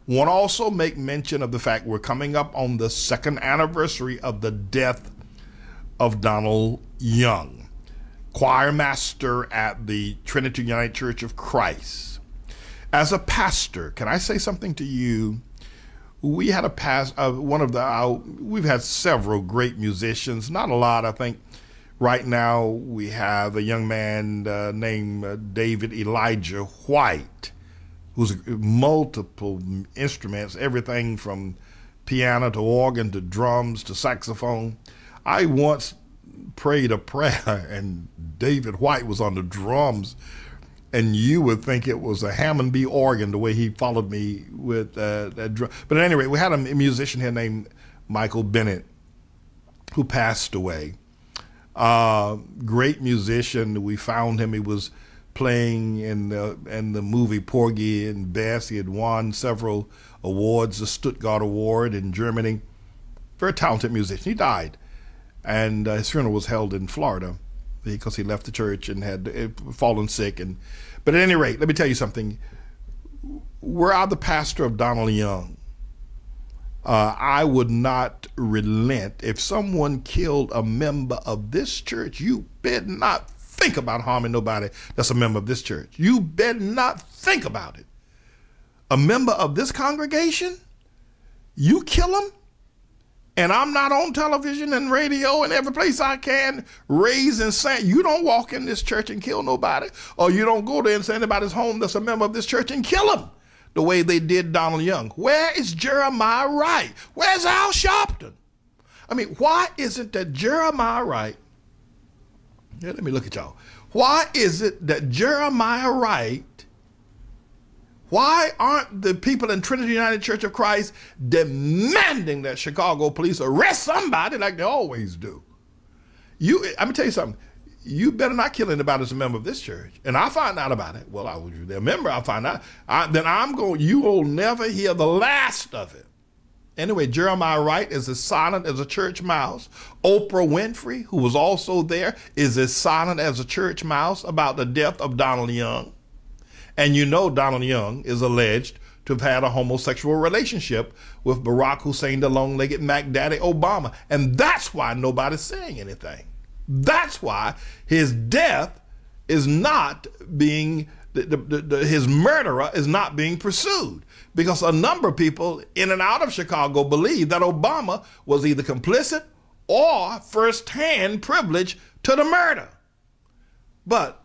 Want to also make mention of the fact we're coming up on the second anniversary of the death of Donald Young, choir master at the Trinity United Church of Christ. As a pastor, can I say something to you? We had we've had several great musicians, not a lot, I think. Right now, we have a young man named David Elijah White, who's multiple instruments, everything from piano to organ to drums to saxophone. I once prayed a prayer, and David White was on the drums, and you would think it was a Hammond B organ the way he followed me with that drum. But at any rate, we had a musician here named Michael Bennett who passed away. Great musician. We found him. He was playing in the movie Porgy and Bess. He had won several awards, the Stuttgart Award in Germany. Very talented musician. He died, and his funeral was held in Florida because he left the church and had fallen sick. But at any rate, let me tell you something. Were I the pastor of Donald Young, I would not relent. If someone killed a member of this church, you better not think about harming nobody that's a member of this church. You better not think about it. A member of this congregation, you kill them, and I'm not on television and radio and every place I can raising saying, you don't walk in this church and kill nobody, or you don't go there and say anybody's home that's a member of this church and kill them the way they did Donald Young. Where is Jeremiah Wright? Where's Al Sharpton? I mean, why is it that Jeremiah Wright, yeah, let me look at y'all. Why is it that Jeremiah Wright, why aren't the people in Trinity United Church of Christ demanding that Chicago police arrest somebody like they always do? I'm going to tell you something. You better not kill anybody as a member of this church. And I find out about it. Well, I was a member, I'll find out. You will never hear the last of it. Anyway, Jeremiah Wright is as silent as a church mouse. Oprah Winfrey, who was also there, is as silent as a church mouse about the death of Donald Young. And you know Donald Young is alleged to have had a homosexual relationship with Barack Hussein, the long-legged Mac Daddy Obama. And that's why nobody's saying anything. That's why his death is not being, his murderer is not being pursued. Because a number of people in and out of Chicago believe that Obama was either complicit or first-hand privileged to the murder. But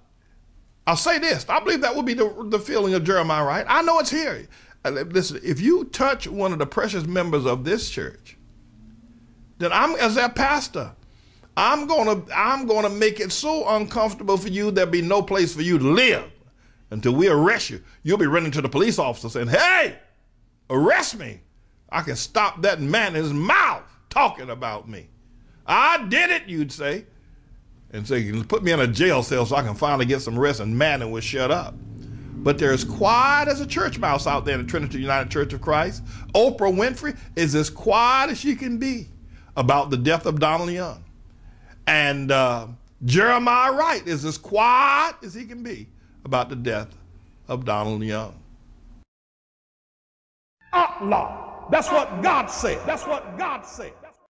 I'll say this, I believe that would be the feeling of Jeremiah Wright. I know it's here. Listen, if you touch one of the precious members of this church, then as their pastor, I'm gonna make it so uncomfortable for you, there'll be no place for you to live until we arrest you. You'll be running to the police officer saying, hey, arrest me. I can stop that man in his mouth talking about me. I did it, you'd say. And say, put me in a jail cell so I can finally get some rest, and Manning will shut up. But they're as quiet as a church mouse out there in the Trinity United Church of Christ. Oprah Winfrey is as quiet as she can be about the death of Donald Young. And Jeremiah Wright is as quiet as he can be about the death of Donald Young. ATLAH. That's what God said. That's what God said.